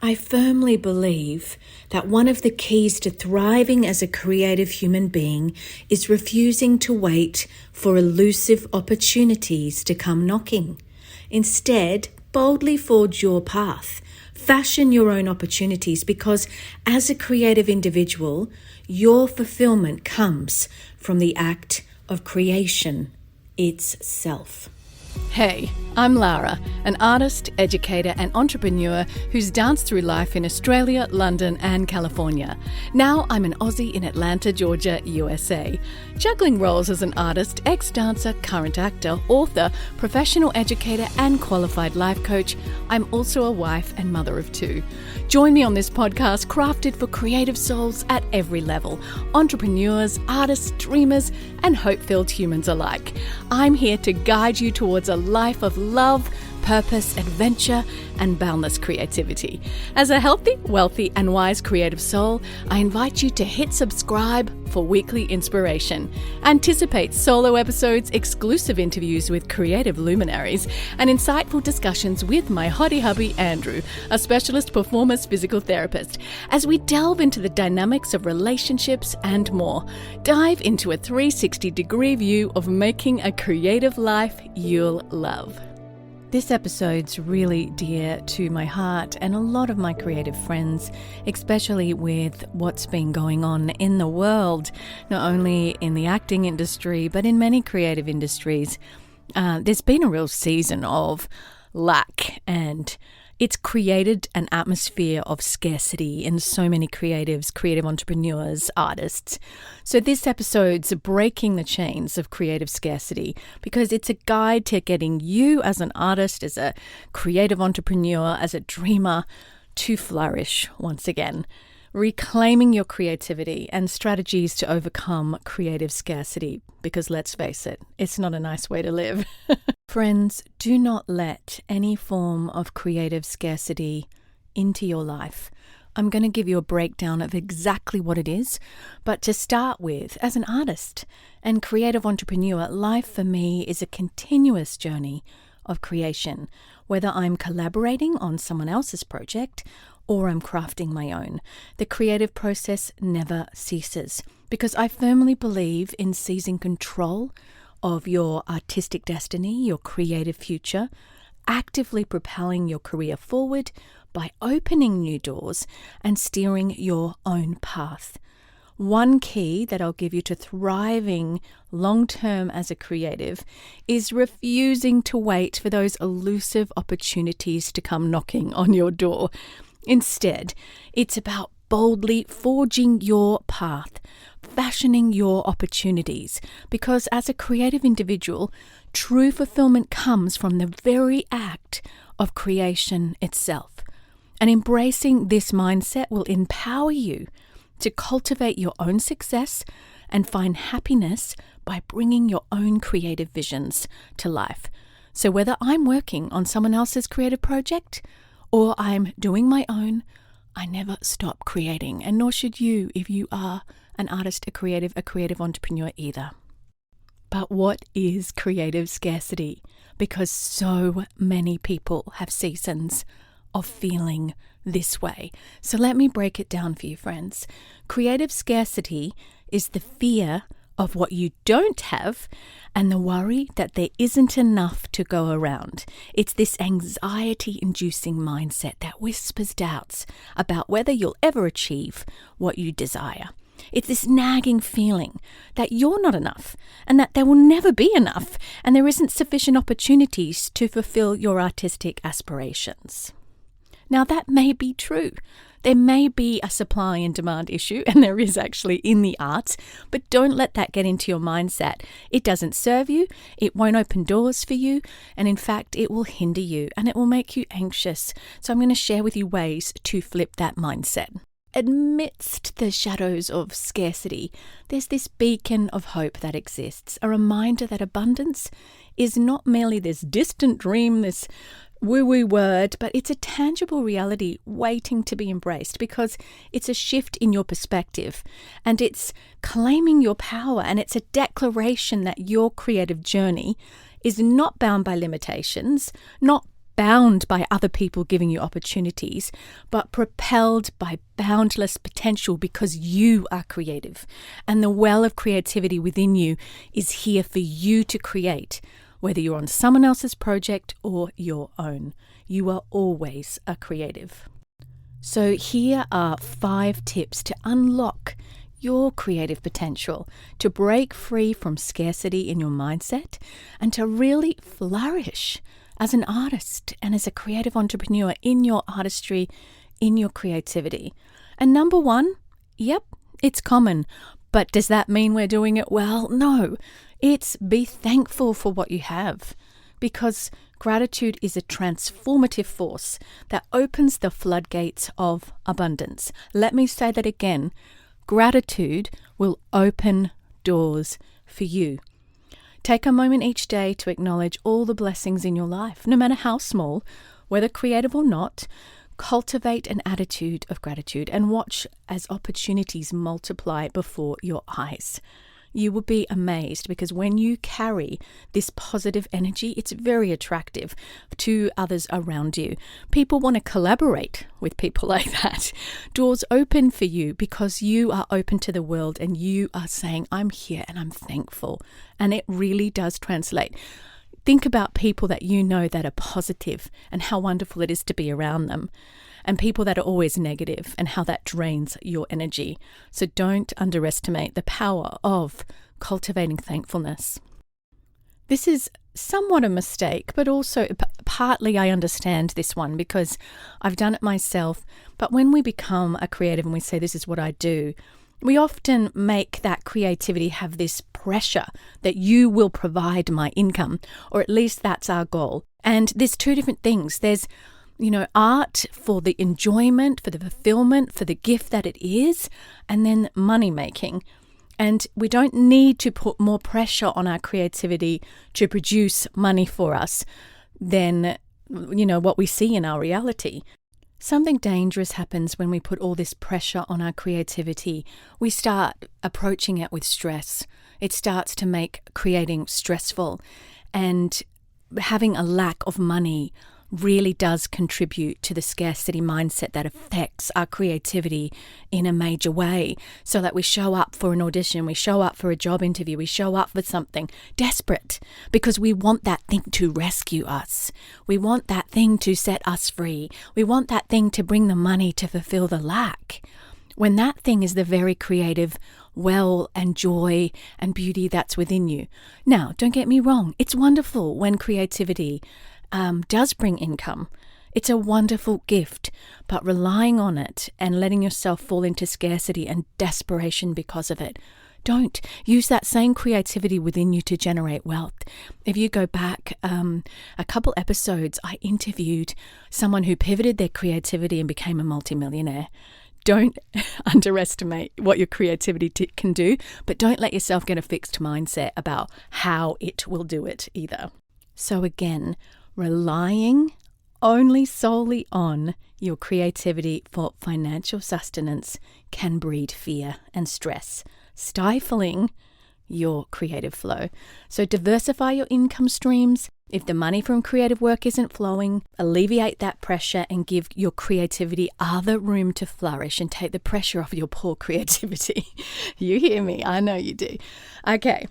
I firmly believe that one of the keys to thriving as a creative human being is refusing to wait for elusive opportunities to come knocking. Instead, boldly forge your path. Fashion your own opportunities, because as a creative individual, your fulfillment comes from the act of creation itself. Hey, I'm Lara, an artist, educator and entrepreneur who's danced through life in Australia, London and California. Now I'm an Aussie in Atlanta, Georgia, USA. Juggling roles as an artist, ex-dancer, current actor, author, professional educator and qualified life coach, I'm also a wife and mother of two. Join me on this podcast crafted for creative souls at every level, entrepreneurs, artists, dreamers and hope-filled humans alike. I'm here to guide you towards a life of love, purpose, adventure, and boundless creativity. As a healthy, wealthy, and wise creative soul, I invite you to hit subscribe for weekly inspiration. Anticipate solo episodes, exclusive interviews with creative luminaries, and insightful discussions with my hottie hubby, Andrew, a specialist performance physical therapist, as we delve into the dynamics of relationships and more. Dive into a 360-degree view of making a creative life you'll love. This episode's really dear to my heart and a lot of my creative friends, especially with what's been going on in the world, not only in the acting industry, but in many creative industries. There's been a real season of lack, and it's created an atmosphere of scarcity in so many creatives, creative entrepreneurs, artists. So this episode's breaking the chains of creative scarcity, because it's a guide to getting you as an artist, as a creative entrepreneur, as a dreamer, to flourish once again. Reclaiming your creativity and strategies to overcome creative scarcity, because let's face it, it's not a nice way to live. Friends, do not let any form of creative scarcity into your life. I'm going to give you a breakdown of exactly what it is, but to start with, as an artist and creative entrepreneur, life for me is a continuous journey of creation, whether I'm collaborating on someone else's project or I'm crafting my own. The creative process never ceases, because I firmly believe in seizing control of your artistic destiny, your creative future, actively propelling your career forward by opening new doors and steering your own path. One key that I'll give you to thriving long-term as a creative is refusing to wait for those elusive opportunities to come knocking on your door. Instead, it's about boldly forging your path, fashioning your opportunities, because as a creative individual, true fulfillment comes from the very act of creation itself. And embracing this mindset will empower you to cultivate your own success and find happiness by bringing your own creative visions to life. So whether I'm working on someone else's creative project or I'm doing my own, I never stop creating, and nor should you if you are an artist, a creative entrepreneur either. But what is creative scarcity? Because so many people have seasons of feeling this way. So let me break it down for you, friends. Creative scarcity is the fear of what you don't have and the worry that there isn't enough to go around. It's this anxiety-inducing mindset that whispers doubts about whether you'll ever achieve what you desire. It's this nagging feeling that you're not enough and that there will never be enough and there isn't sufficient opportunities to fulfill your artistic aspirations. Now, that may be true. There may be a supply and demand issue, and there is actually in the arts, but don't let that get into your mindset. It doesn't serve you, it won't open doors for you, and in fact, it will hinder you and it will make you anxious. So I'm going to share with you ways to flip that mindset. Amidst the shadows of scarcity, there's this beacon of hope that exists, a reminder that abundance is not merely this distant dream, this woo-woo word, but it's a tangible reality waiting to be embraced, because it's a shift in your perspective and it's claiming your power, and it's a declaration that your creative journey is not bound by limitations, not bound by other people giving you opportunities, but propelled by boundless potential because you are creative. And the well of creativity within you is here for you to create, whether you're on someone else's project or your own. You are always a creative. So here are 5 tips to unlock your creative potential, to break free from scarcity in your mindset, and to really flourish as an artist and as a creative entrepreneur in your artistry, in your creativity. And number 1, yep, it's common. But does that mean we're doing it well? No. It's be thankful for what you have, because gratitude is a transformative force that opens the floodgates of abundance. Let me say that again. Gratitude will open doors for you. Take a moment each day to acknowledge all the blessings in your life, no matter how small, whether creative or not. Cultivate an attitude of gratitude and watch as opportunities multiply before your eyes. You will be amazed, because when you carry this positive energy, it's very attractive to others around you. People want to collaborate with people like that. Doors open for you because you are open to the world and you are saying, I'm here and I'm thankful. And it really does translate. Think about people that you know that are positive and how wonderful it is to be around them, and people that are always negative and how that drains your energy. So don't underestimate the power of cultivating thankfulness. This is somewhat a mistake, but also partly I understand this one because I've done it myself. But when we become a creative and we say, this is what I do, we often make that creativity have this pressure that you will provide my income, or at least that's our goal. And there's 2 different things. There's, art for the enjoyment, for the fulfillment, for the gift that it is, and then money making. And we don't need to put more pressure on our creativity to produce money for us than, what we see in our reality. Something dangerous happens when we put all this pressure on our creativity. We start approaching it with stress. It starts to make creating stressful, and having a lack of money really does contribute to the scarcity mindset that affects our creativity in a major way. So that we show up for an audition, we show up for a job interview, we show up for something desperate because we want that thing to rescue us. We want that thing to set us free. We want that thing to bring the money to fulfill the lack, when that thing is the very creative well and joy and beauty that's within you. Now, don't get me wrong. It's wonderful when creativity does bring income. It's a wonderful gift, but relying on it and letting yourself fall into scarcity and desperation because of it, don't. Use that same creativity within you to generate wealth. If you go back a couple episodes, I interviewed someone who pivoted their creativity and became a multimillionaire. Don't underestimate what your creativity can do, but don't let yourself get a fixed mindset about how it will do it either. So again, relying only solely on your creativity for financial sustenance can breed fear and stress, stifling your creative flow. So diversify your income streams. If the money from creative work isn't flowing, alleviate that pressure and give your creativity other room to flourish and take the pressure off your poor creativity. You hear me? I know you do. Okay.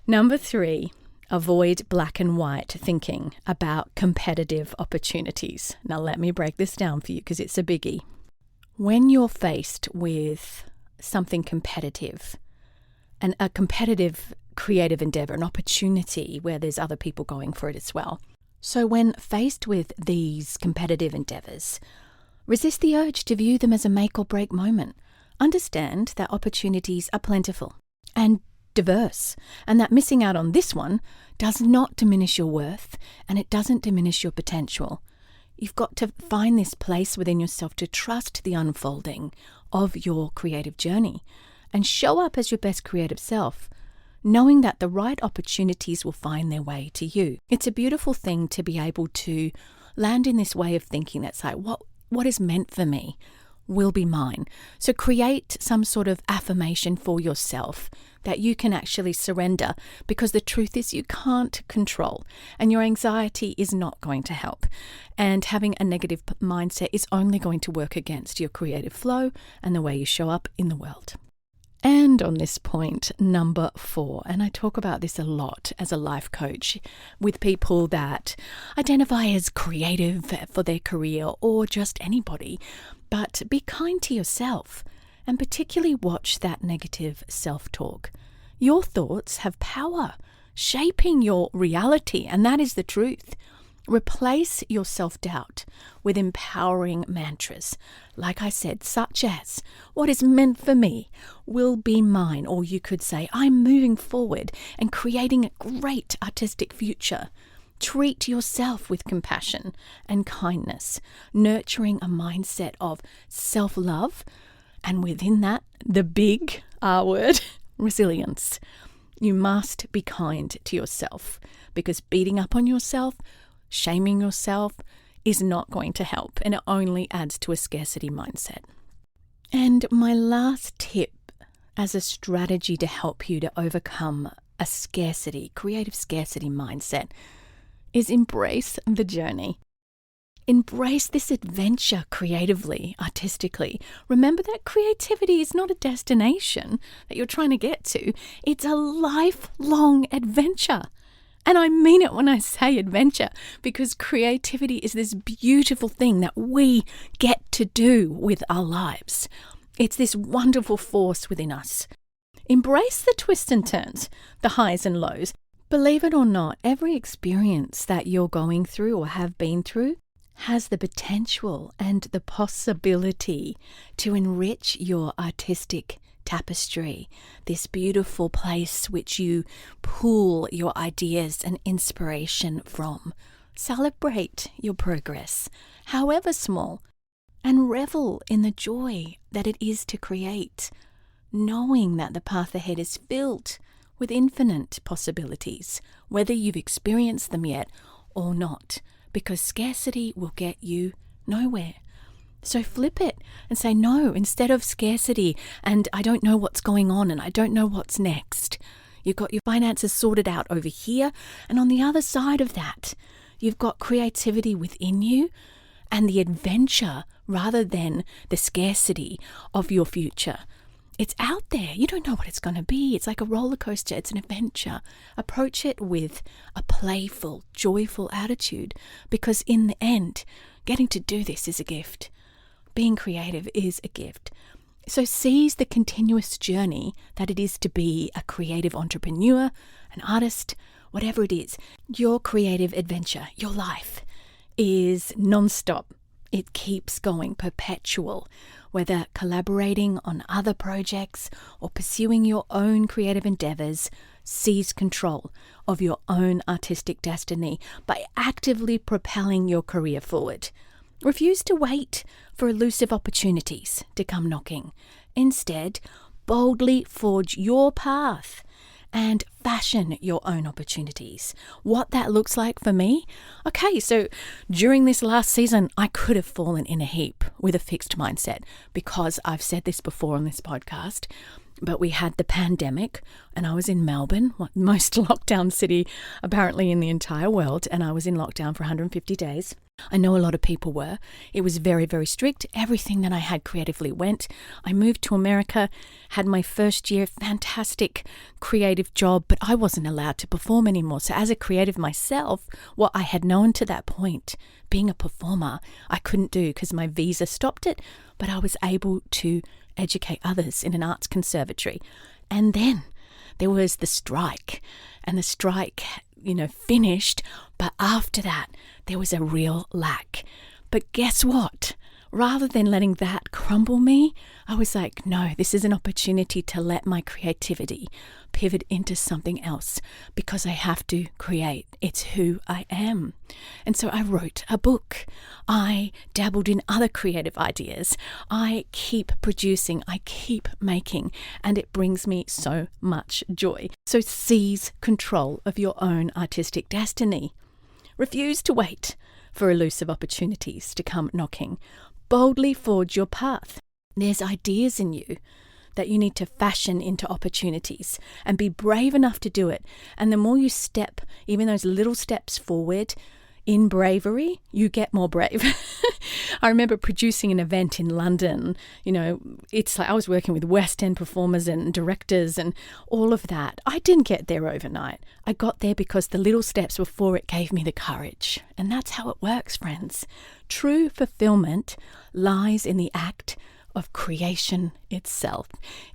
Number 3, avoid black and white thinking about competitive opportunities. Now let me break this down for you because it's a biggie. When you're faced with something competitive, and a competitive creative endeavor, an opportunity where there's other people going for it as well. So when faced with these competitive endeavors, resist the urge to view them as a make or break moment. Understand that opportunities are plentiful and diverse, and that missing out on this one does not diminish your worth, and it doesn't diminish your potential. You've got to find this place within yourself to trust the unfolding of your creative journey and show up as your best creative self, knowing that the right opportunities will find their way to you. It's a beautiful thing to be able to land in this way of thinking that's like, what is meant for me will be mine. So create some sort of affirmation for yourself that you can actually surrender, because the truth is you can't control, and your anxiety is not going to help. And having a negative mindset is only going to work against your creative flow and the way you show up in the world. And on this point, number 4, and I talk about this a lot as a life coach with people that identify as creative for their career or just anybody, but be kind to yourself and particularly watch that negative self-talk. Your thoughts have power, shaping your reality, and that is the truth. Replace your self-doubt with empowering mantras, like I said, such as, what is meant for me will be mine, or you could say, I'm moving forward and creating a great artistic future. Treat yourself with compassion and kindness, nurturing a mindset of self-love, and within that, the big R word, resilience. You must be kind to yourself, because beating up on yourself, shaming yourself is not going to help, and it only adds to a scarcity mindset. And my last tip as a strategy to help you to overcome a creative scarcity mindset is embrace the journey. Embrace this adventure creatively, artistically. Remember that creativity is not a destination that you're trying to get to. It's a lifelong adventure. And I mean it when I say adventure, because creativity is this beautiful thing that we get to do with our lives. It's this wonderful force within us. Embrace the twists and turns, the highs and lows. Believe it or not, every experience that you're going through or have been through has the potential and the possibility to enrich your artistic tapestry, this beautiful place which you pull your ideas and inspiration from. Celebrate your progress, however small, and revel in the joy that it is to create, knowing that the path ahead is filled with infinite possibilities, whether you've experienced them yet or not, because scarcity will get you nowhere. So flip it and say, no, instead of scarcity and I don't know what's going on and I don't know what's next. You've got your finances sorted out over here, and on the other side of that, you've got creativity within you and the adventure rather than the scarcity of your future. It's out there. You don't know what it's going to be. It's like a roller coaster. It's an adventure. Approach it with a playful, joyful attitude, because in the end, getting to do this is a gift. Being creative is a gift. So seize the continuous journey that it is to be a creative entrepreneur, an artist, whatever it is. Your creative adventure, your life, is non-stop. It keeps going, perpetual. Whether collaborating on other projects or pursuing your own creative endeavors, seize control of your own artistic destiny by actively propelling your career forward. Refuse to wait for elusive opportunities to come knocking. Instead, boldly forge your path and fashion your own opportunities. What that looks like for me? Okay, so during this last season, I could have fallen in a heap with a fixed mindset, because I've said this before on this podcast, but we had the pandemic and I was in Melbourne, most lockdown city apparently in the entire world, and I was in lockdown for 150 days. I know a lot of people were. It was very, very strict. Everything that I had creatively went. I moved to America, had my first year, fantastic creative job, but I wasn't allowed to perform anymore. So as a creative myself, what I had known to that point, being a performer, I couldn't do because my visa stopped it, but I was able to educate others in an arts conservatory. And then there was the strike, and the strike, finished, but after that, there was a real lack. But guess what? Rather than letting that crumble me, I was like, no, this is an opportunity to let my creativity pivot into something else, because I have to create. It's who I am. And so I wrote a book. I dabbled in other creative ideas. I keep producing. I keep making. And it brings me so much joy. So seize control of your own artistic destiny. Refuse to wait for elusive opportunities to come knocking. Boldly forge your path. There's ideas in you that you need to fashion into opportunities and be brave enough to do it. And the more you step, even those little steps forward in bravery, you get more brave. I remember producing an event in London. It's like I was working with West End performers and directors and all of that. I didn't get there overnight. I got there because the little steps before it gave me the courage. And that's how it works, friends. True fulfillment lies in the act of creation itself.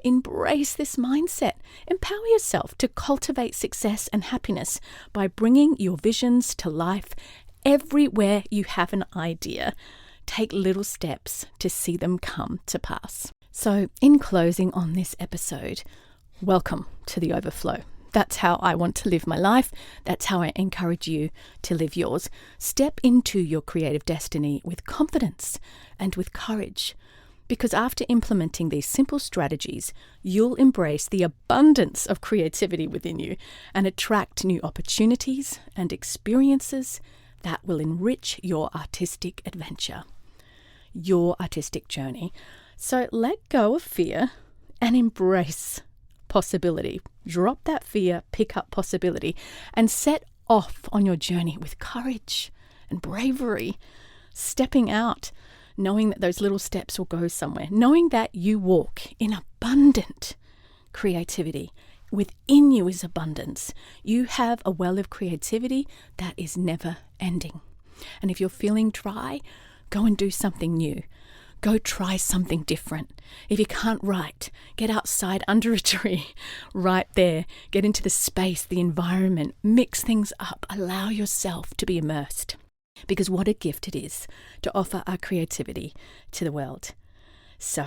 Embrace this mindset. Empower yourself to cultivate success and happiness by bringing your visions to life everywhere you have an idea. Take little steps to see them come to pass. So, in closing on this episode, welcome to the overflow. That's how I want to live my life. That's how I encourage you to live yours. Step into your creative destiny with confidence and with courage. Because after implementing these simple strategies, you'll embrace the abundance of creativity within you and attract new opportunities and experiences that will enrich your artistic adventure, your artistic journey. So let go of fear and embrace possibility. Drop that fear, pick up possibility, and set off on your journey with courage and bravery, stepping out, knowing that those little steps will go somewhere, knowing that you walk in abundant creativity. Within you is abundance. You have a well of creativity that is never ending. And if you're feeling dry, go and do something new. Go try something different. If you can't write, get outside under a tree, right there. Get into the space, the environment, mix things up. Allow yourself to be immersed. Because what a gift it is to offer our creativity to the world. So,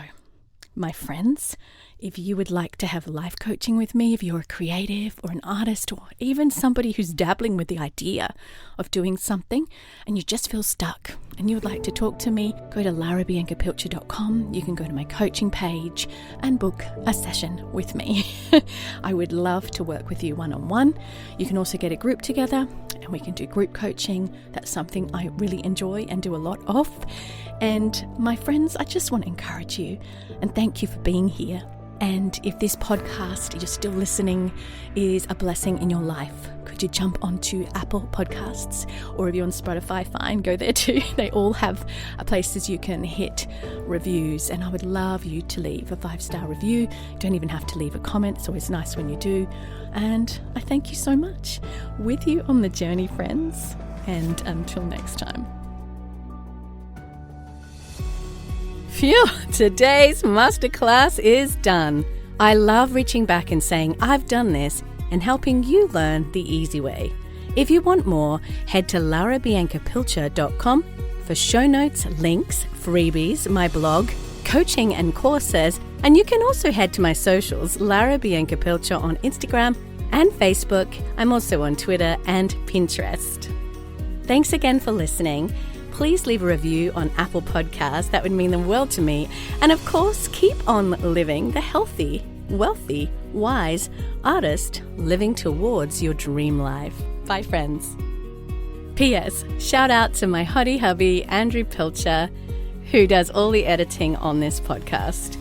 my friends, if you would like to have life coaching with me, if you're a creative or an artist or even somebody who's dabbling with the idea of doing something and you just feel stuck and you would like to talk to me, go to larabiancapilcher.com. You can go to my coaching page and book a session with me. I would love to work with you one-on-one. You can also get a group together and we can do group coaching. That's something I really enjoy and do a lot of. And my friends, I just want to encourage you and thank you for being here. And if this podcast, you're still listening, is a blessing in your life, could you jump onto Apple Podcasts? Or if you're on Spotify, fine, go there too. They all have places you can hit reviews. And I would love you to leave a 5-star review. You don't even have to leave a comment. It's always nice when you do. And I thank you so much. With you on the journey, friends. And until next time. Phew, today's masterclass is done. I love reaching back and saying, I've done this, and helping you learn the easy way. If you want more, head to larabiancapilcher.com for show notes, links, freebies, my blog, coaching and courses, and you can also head to my socials, Lara Bianca Pilcher on Instagram and Facebook. I'm also on Twitter and Pinterest. Thanks again for listening. Please leave a review on Apple Podcasts. That would mean the world to me. And of course, keep on living the healthy, wealthy, wise artist living towards your dream life. Bye, friends. P.S. Shout out to my hottie hubby, Andrew Pilcher, who does all the editing on this podcast.